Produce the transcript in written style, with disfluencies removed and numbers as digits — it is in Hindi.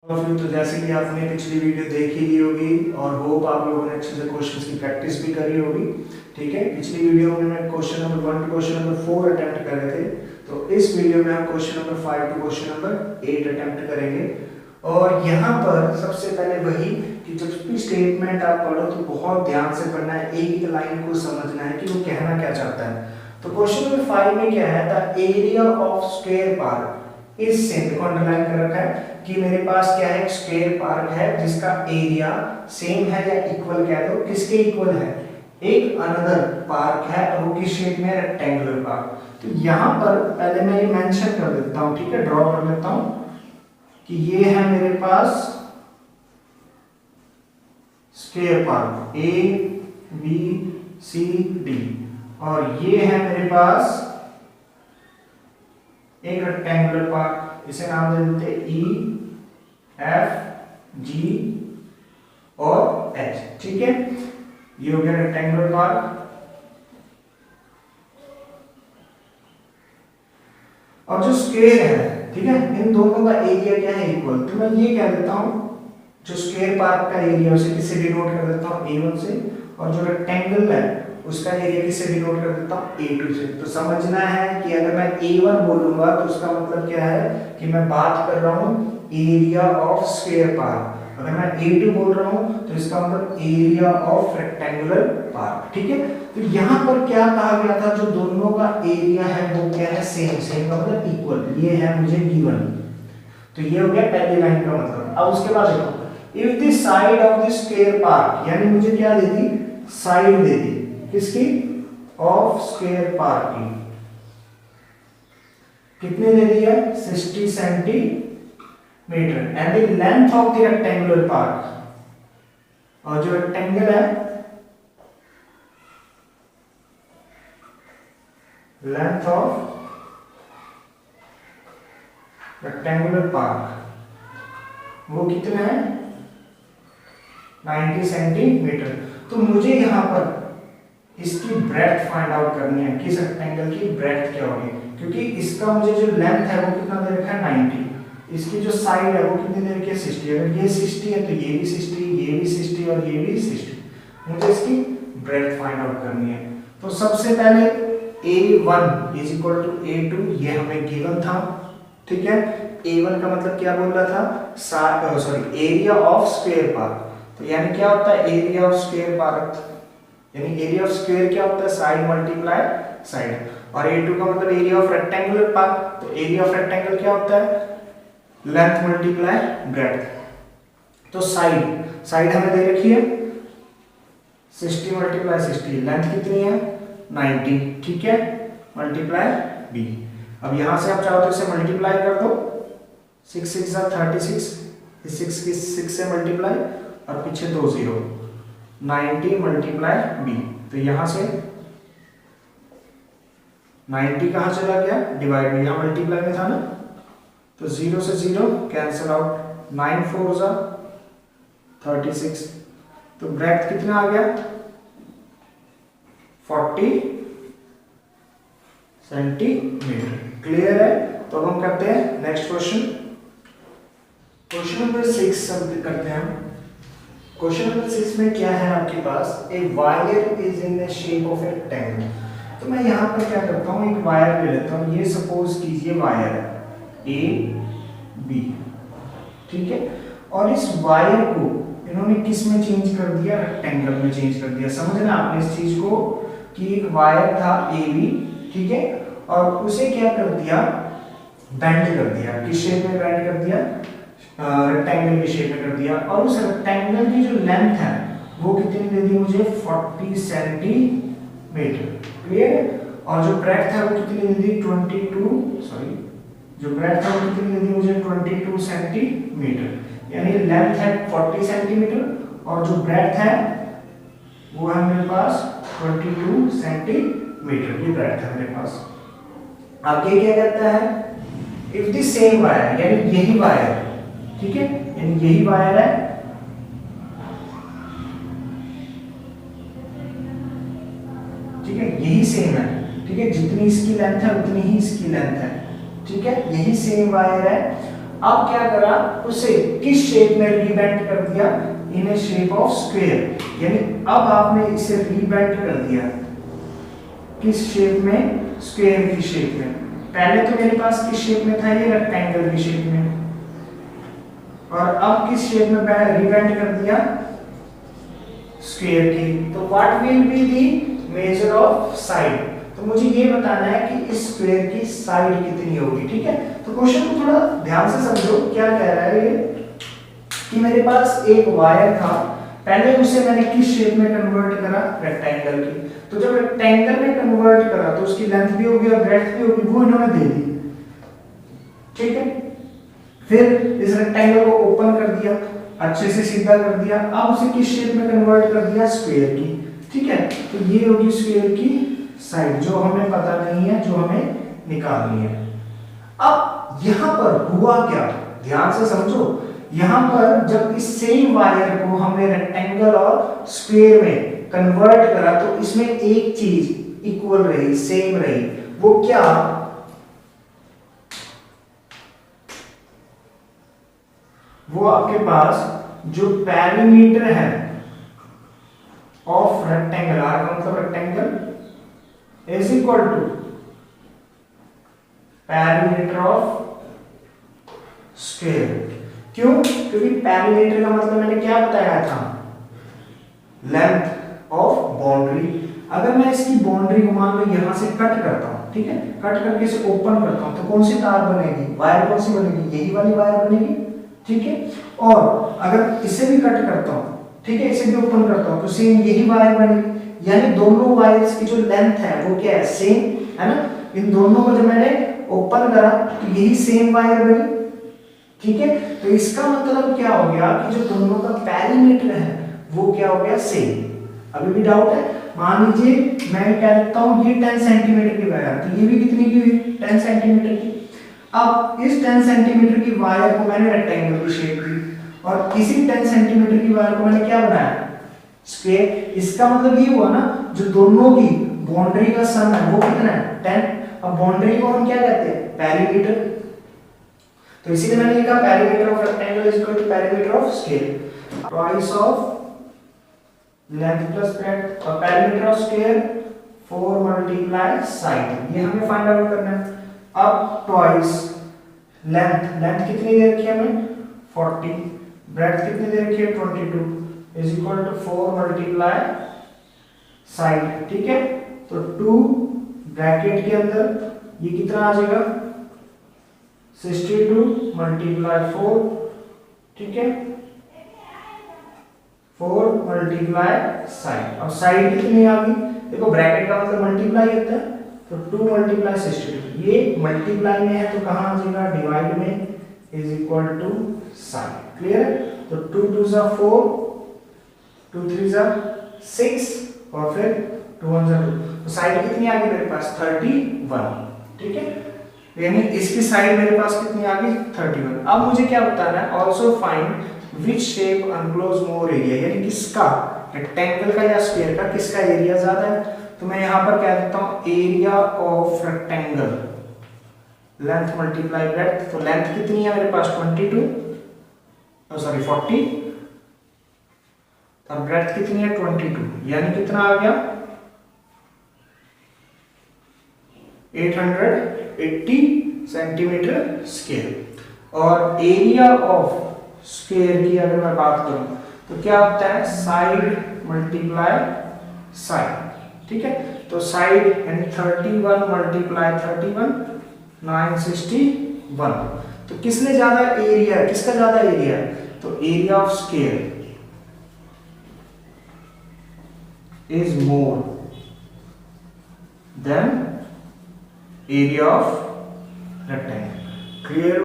तो जैसे कि आपने पिछली वीडियो देख ही ली होगी और होप आप लोगों ने अच्छे से क्वेश्चंस की प्रैक्टिस भी करी होगी। ठीक है, पिछली वीडियो में मैं question number 1 to question number 4 attempt कर रहे थे, तो इस वीडियो में हम question number 5 to question number 8 attempt करेंगे। और यहाँ पर सबसे पहले वही कि जब भी स्टेटमेंट आप पढ़ो तो बहुत ध्यान से पढ़ना है, एक एक लाइन को समझना है कि वो कहना क्या चाहता है। तो क्वेश्चन नंबर 5 में क्या है, the area of square park इस सेम को अंडरलाइन कर रखा है कि मेरे पास क्या है, एक स्क्वायर पार्क है जिसका एरिया सेम है या इक्वल कह दो, किसके इक्वल है, एक अनदर पार्क है और वो किस शेप में है, रेक्टेंगुलर पार्क। तो यहाँ पर पहले मैं ये मेंशन कर देता हूँ, ठीक है, ड्रॉ कर देता हूँ कि ये है मेरे पास square park A B C D और ये है मेरे पास एक रेक्टेंगुलर पार्क, इसे नाम दे देते ई एफ जी और एच। ठीक है, ये हो गया रेक्टेंगुलर पार्क। और जो स्क्वायर है, ठीक है, इन दोनों का एरिया क्या है, इक्वल। तो मैं ये कह देता हूं जो स्क्वायर पार्क का एरिया उसे किससे डिनोट कर देता हूं, a1 से, और जो रेक्टेंगल है उसका एरिया किससे डिनोट कर देता हूं, a2 से। तो समझना है कि अगर मैं a1 बोलूंगा तो उसका मतलब क्या है कि मैं बात कर रहा हूं एरिया ऑफ स्क्वायर पार्क। अगर मैं a2 बोल रहा हूं तो इसका मतलब एरिया ऑफ रेक्टेंगुलर पार्क। ठीक है, तो यहां पर क्या कहा गया था, जो दोनों का एरिया है वो क्या है, सेम। सेम का मतलब इक्वल, ये है मुझे गिवन। तो ये हो गया पहली लाइन का मतलब। अब उसके बाद देखो, if the side of the square park, यानी मुझे क्या दे दी, साइड दे दी किसकी, ऑफ स्क्वायर पार्क की, कितने दे दिया, 60 centimetre, and the length of the rectangular park, और जो रेक्टेंगल है, लेंथ ऑफ रेक्टेंगुलर पार्क वो कितना है, 90 सेंटीमीटर। तो मुझे यहां पर इसकी ब्रेड्थ फाइंड आउट करनी है, किस रेक्टेंगल की ब्रेड्थ क्या होगी, क्योंकि इसका मुझे जो लेंथ है वो कितना दे रखा है, 90, इसकी जो साइड है वो कितनी दे रखी है, 60। अगर ये 60 है तो ये भी 60, ये भी 60 और ये भी 60। मुझे इसकी ब्रेड्थ फाइंड आउट करनी है। तो सबसे पहले a1 is equal to a2, ये हमें गिवन था। ठीक है, a1 का मतलब क्या बोल रहा था, sorry, area of square park. तो यानी क्या होता है, एरिया ऑफ स्क्वायर पार्क, यानी एरिया ऑफ स्क्वायर क्या होता है, साइड मल्टीप्लाई साइड। और a2 का मतलब एरिया ऑफ रेक्टेंगुलर पार्क, तो एरिया ऑफ रेक्टेंगल क्या होता है, लेंथ मल्टीप्लाई ब्रेड्थ। तो साइड हमें दे रखी है 60 मल्टीप्लाई 60, लेंथ कितनी है, 90। ठीक है, मल्टीप्लाई b। अब यहां से आप चाहो तो इसे मल्टीप्लाई कर दो, 6 6 36, इस 6 की 6 से मल्टीप्लाई और पीछे 2 0, 90 मल्टीप्लाई b। तो यहां से 90 कहां चला गया, डिवाइड में, यहां मल्टीप्लाई में था ना, तो 0 से 0 कैंसिल आउट, 9 4 जा 36, तो ब्रेड्थ कितना आ गया, 40 सेंटीमीटर। क्लियर है। तो अब हम करते हैं नेक्स्ट क्वेश्चन। क्वेश्चन नंबर 6 करते हैं हम। क्वेश्चन नंबर 6 में क्या है आपके पास, a wire is in the shape of a rectangle. तो मैं यहाँ पर क्या करता हूँ, एक वायर ले लेता हूँ, ये सपोज कीजिए वायर है ए बी। ठीक है, और इस वायर को इन्होंने किस में चेंज कर दिया, रेक्टेंगल में चेंज कर दिया। समझना आपने इस चीज को कि एक वायर था ए बी, ठीक है, और उसे क्या कर दिया, बेंड कर दिया, किस शेप में बेंड कर दिया, रेक्टेंगल की शेप में कर दिया। और उस रेक्टेंगल की जो लेंथ है वो कितनी दे दी मुझे, 40 सेंटीमीटर। क्लियर है। और जो ब्रेड्थ है वो कितनी दे दी, 22, सॉरी, जो ब्रेड्थ है वो कितनी दे दी मुझे, 22 सेंटीमीटर। यानी लेंथ है 40 सेंटीमीटर और जो ब्रेड्थ है वो है मेरे पास 22 सेंटीमीटर, ये ब्रेड्थ है मेरे पास। आगे क्या कहता है, इफ द सेम वायर, यानी यही वायर, ठीक है, यानी यही वायर है, ठीक है, यही सेम है, ठीक है, जितनी इसकी लेंथ है उतनी ही इसकी लेंथ है, ठीक है, यही सेम वायर है अब क्या करा, उसे किस शेप में रीबेंड कर दिया, इन ए शेप ऑफ स्क्वायर, यानी अब आपने इसे रीबेंड कर दिया किस शेप में, स्क्वायर की शेप में। पहले तो मेरे पास किस शेप में था, ये रेक्टेंगल की शेप में, और अब किस शेप में रीबेंड कर दिया, स्क्वायर की। तो what will be the measure of side, तो मुझे ये बताना है कि इस स्क्वायर की साइड कितनी होगी। ठीक है, तो क्वेश्चन को थोड़ा ध्यान से समझो, क्या कह रहा है ये कि मेरे पास एक वायर था, पहले उसे मैंने किस शेप में कन्वर्ट करा, रेक्टेंगल की। तो जब रेक्टेंगल में कन्वर्ट करा तो उसकी लेंथ भी होगी और ब्रेड्थ भी होगी, वो इन्होंने दे दी। ठीक है, फिर इस रेक्टेंगल को ओपन कर दिया, अच्छे से सीधा कर दिया, अब उसे किस शेप में कन्वर्ट कर दिया, स्क्वायर की। ठीक है, तो ये होगी स्क्वायर की साइड, जो हमें पता नहीं है, जो हमें निकालनी है। अब यहां पर हुआ क्या, ध्यान से समझो, यहां पर जब इस सेम वायर को हमने रेक्टेंगल और स्क्वायर में कन्वर्ट करा तो इसमें एक चीज इक्वल रही, सेम रही, वो क्या, वो आपके पास जो पेरीमीटर है ऑफ रेक्टेंगल, आर का मतलब rectangle is equal to perimeter of square. क्यों, क्योंकि पेरीमीटर का मतलब मैंने क्या बताया था, लेंथ ऑफ बाउंड्री। अगर मैं इसकी बाउंड्री को मान लो यहां से कट करता हूं, ठीक है, कट करके इसे ओपन करता हूं, तो कौन सी तार बनेगी, वायर कौन सी बनेगी, यही वाली वायर बनेगी। ठीक है, और अगर इसे भी कट करता हूं, ठीक है, इसे भी ओपन करता हूं, तो सेम यही वायर बनेगी, यानी दोनों वायर्स की जो लेंथ है वो क्या है, सेम है ना। इन दोनों को जब मैंने ओपन करा तो यही सेम वायर बनी। ठीक है, तो इसका मतलब क्या हो गया कि जो दोनों का पेरीमीटर है वो क्या हो गया, सेम। अभी भी डाउट है, मान लीजिए मैं क्या लिखता हूं, ये 10 सेंटीमीटर की वायर, तो ये भी कितनी की हुई, 10 सेंटीमीटर की। अब इस 10 सेंटीमीटर की वायर को मैंने रेक्टेंगल की शेप दी, और इसी 10 सेंटीमीटर की वायर को मैंने क्या बनाया, स्क्वायर। इसका मतलब ये हुआ ना, जो दोनों की बाउंड्री का सम है वो कितना है, 10। अब बाउंड्री को हम क्या कहते हैं, पेरीमीटर, तो इसीलिए मैंने लिखा perimeter of rectangle is equal to perimeter of square, twice of length plus breadth, और perimeter of square 4 multiply side, ये हमें फाइंड आउट करना है। अब ट्वाइस लेंथ, लेंथ कितनी दे रखी है हमें, 40, ब्रेड्थ कितनी दे रखी है, 22 is equal to 4 multiply side. ठीक है, तो 2 ब्रैकेट के अंदर ये कितना आ जाएगा, 62 मल्टीप्लाई 4, ठीक है, 4 मल्टीप्लाई साइड। अब साइड कितनी आ गई, देखो ब्रैकेट का मतलब मल्टीप्लाई होता है, तो 2 मल्टीप्लाई 62, ये मल्टीप्लाई में है तो कहां आ जाएगा, डिवाइड में, is equal to side. Clear है, तो 2 2 जा 4, 2 3 जा 6, और फिर 2 1 जा 2, तो साइड कितनी आ गई मेरे पास, 31। ठीक है, यानी इसकी साइड मेरे पास कितनी आ गई, 31। अब मुझे क्या बताना है, also find which shape unclose more area, यानी किसका, रेक्टेंगल का या स्क्वायर का, किसका एरिया ज्यादा है। तो मैं यहां पर क्या देता हूं, area of rectangle, length multiply breadth, तो लेंथ कितनी है मेरे पास, 40, और ब्रेड्थ कितनी है, 22, यानी कितना आ गया, 880 सेंटीमीटर स्क्वायर। और एरिया ऑफ स्क्वायर की अगर मैं बात करूं तो क्या होता है, साइड मल्टीप्लाई साइड। ठीक है, तो साइड यानी 31 मल्टीप्लाई 31, 961। तो किसने ज्यादा एरिया, किसका ज्यादा एरिया, तो area of square is more than area of rectangle. Clear.